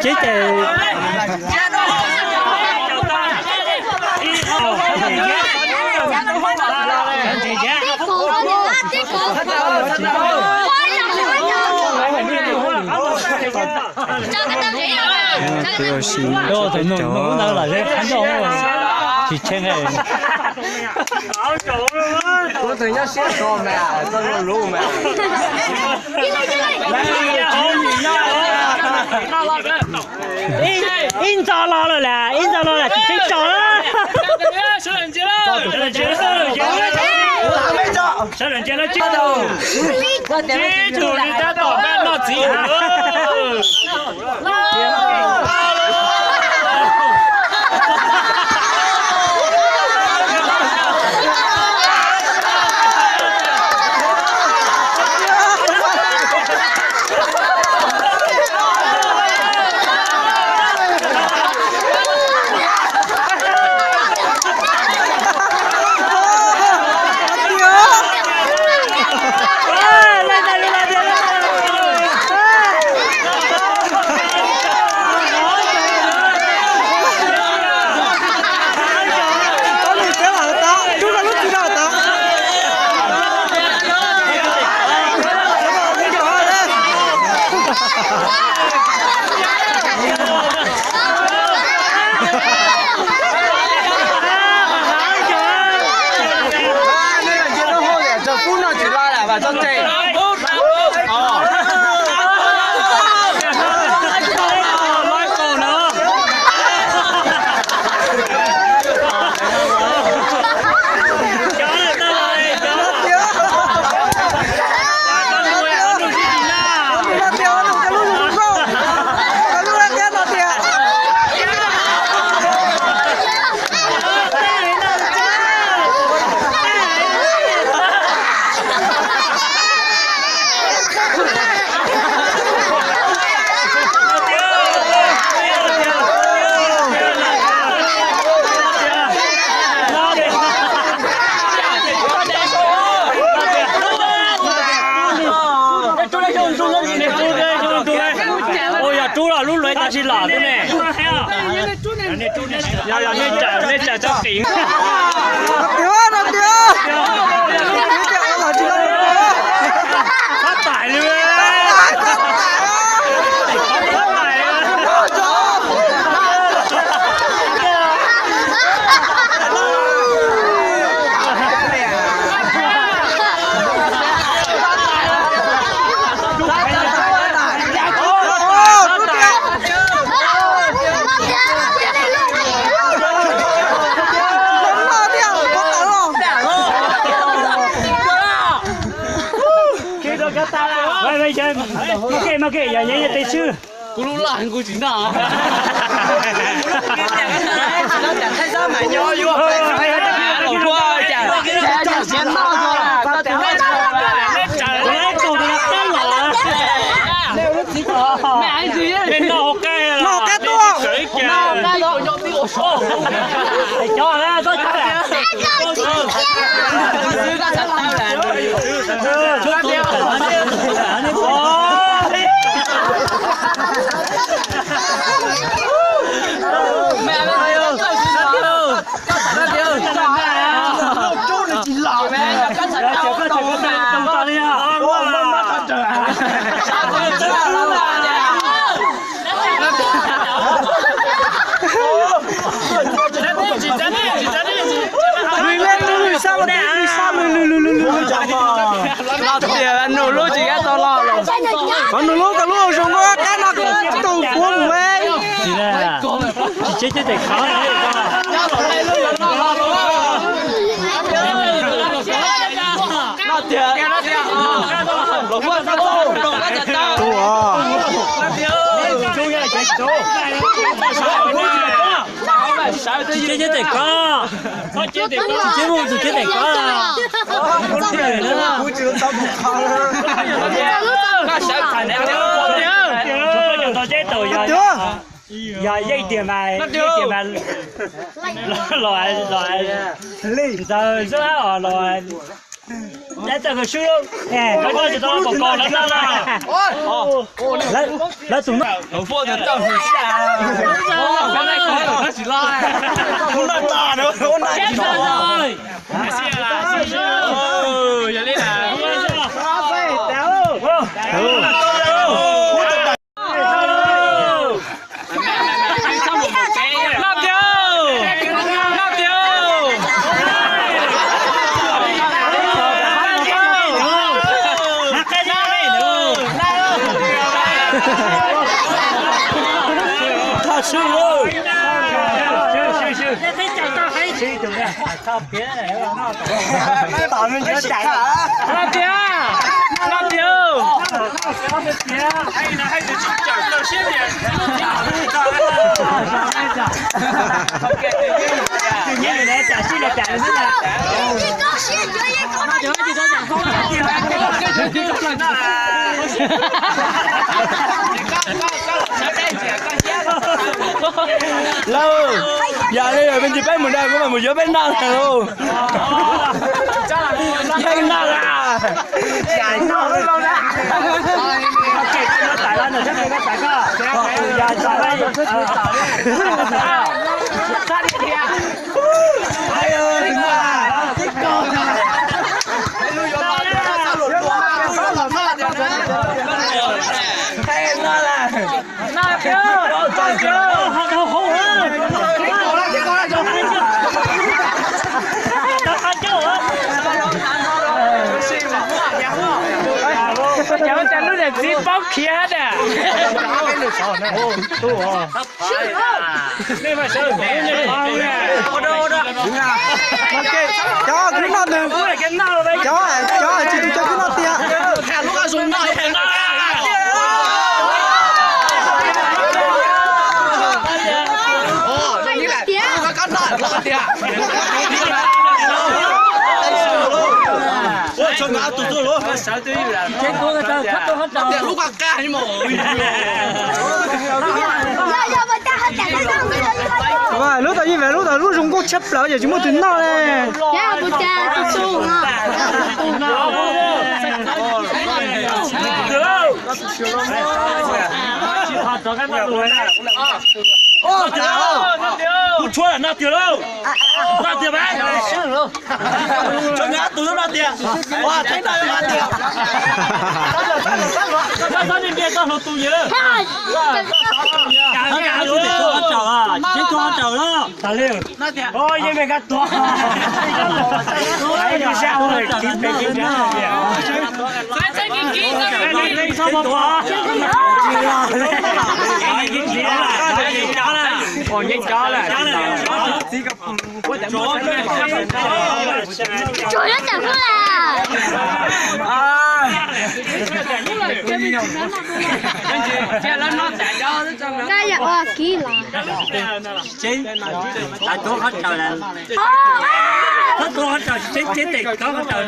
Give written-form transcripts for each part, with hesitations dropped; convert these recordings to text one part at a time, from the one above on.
chết thì tiêu xí đâu thì nó đâu là cái khán đâu chỉ trên này我等下先说嘛，这个路嘛。印扎拉了嘞，印扎拉了，真找了。小人节了，小人节了，我还没找。小人节了，接头，接头你在倒班那自由了。Hãy subscribe cho mà kệ nhà nhảy tay sư cú lú lạn cú chính nào nó chẳng thấy sao mà nhó vô qua chả xuyên nó rồi có thể nói lấy cầu nó cắt lỏ nếu nó chỉ có mẹ anh gì đấy bên nọ cái to nọ cái rồi cho tiêu số cho ra tôi cho ra sư ra sao là nổ lô chỉ cái to lo rồi còn nổ lô cả lô xong có cái nó cũng tù của mày chỉ là chết để khó đấy nó tiệt lỗ quá sao chết để có chết một từ chết để có không thể nữa nó sợ thành này chúng tôi chết rồi giờ dây tiền này loại giờ rất là loại 来这个修肉，哎，刚刚就到报告了，来总的，老婆就照顾下。哦，原来可开始拉，我那大的，我那几多。谢啦，谢谢。哦，有力啦。他吃肉，行，再讲到还谁懂的？他别人那打人家打辣椒，还有呢，还得去讲到现点，你来讲现在讲的是哪？你高兴就也高兴，你都讲高lâu giờ đây ở bên chị bên mình đây cũng là một giữa bên nào luôn bên nào là dài nào luôn đâu đó tại lên rồi chắc cái tại có giờ tại đây ai ơi đừng mà thích con hay nó là nó chưa con chưa hậu hậu cháu chả lúc này chỉ bóc kia nè. Đây mà sợ nè. Chó cứ nó đừng. Chó chỉ cho cứ nó tia. Thả lúc ăn xuống nó. Ồ, như này. Nó cắt lại tia. Cho ngã tụt rồi luôn. sao tôi là chết cô cái sao cắt tôi hết trâu lúc ăn ca nhưng mà Rồi, lúc tại như vậy lúc dùng cô chấp lỡ giờ chúng tôi tính nào đây. Dạ, bố cha tôi su hả? ô trời ơi tôi chua là 拿掉了拿掉呗cho ngã tụi nó tiền哇thấy nào nó tiền sao đi kia tao tụi nhớ cả cả chú để cho ăn chảo à chết cho ăn chảo đó thả liều ôi vậy mày cắt to ôi đi sao rồi kiếm về kiếm ra Phải chơi cái kỹ cái này sao mà bỏ Còn nhanh chó là Trời ơi, chẳng là cái gì à kỹ là chết tại có hết trời là hết có hết trời chết chết thì có hết trời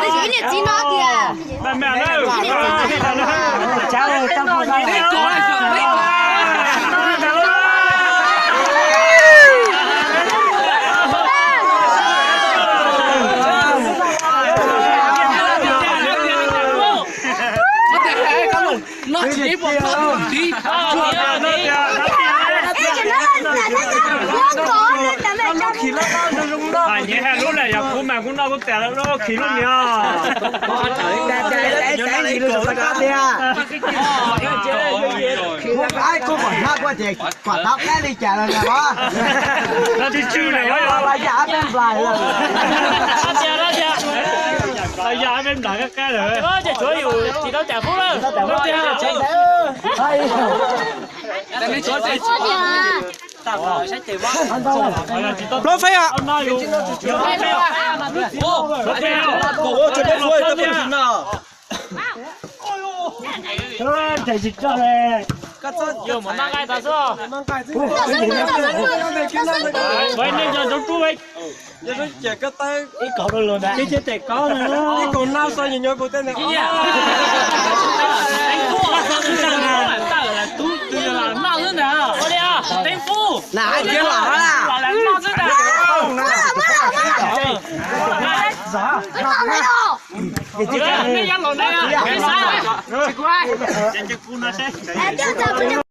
cái gì này chỉ nó kìa mẹ đâu cháu ơi tao không phải nó chỉ một phần tí nhẹ hàng lúc này giờ cũng mà cũng đâu có tè nó khí luôn nha cái cô còn hát quá thì quả táo cái đi trả là đó nó đi chư này đó là giả bên lại rồi bây giờ em lại cái rồi chủ yếu chỉ đó trả phúc đó Lô phê à thầy dịch cho này Giờ muốn mang ai ta sao vậy nên giờ chúng tôi giờ nó chè cái tay ít cậu rồi luôn đấy chết chết có nữa cái còn nào sao nhìn nhau cô tên này Nào, đánh phu. này kia lỏ là Là đánh mau chứ nào. 啥？没有。那养老那个，没啥。哎，调查不就？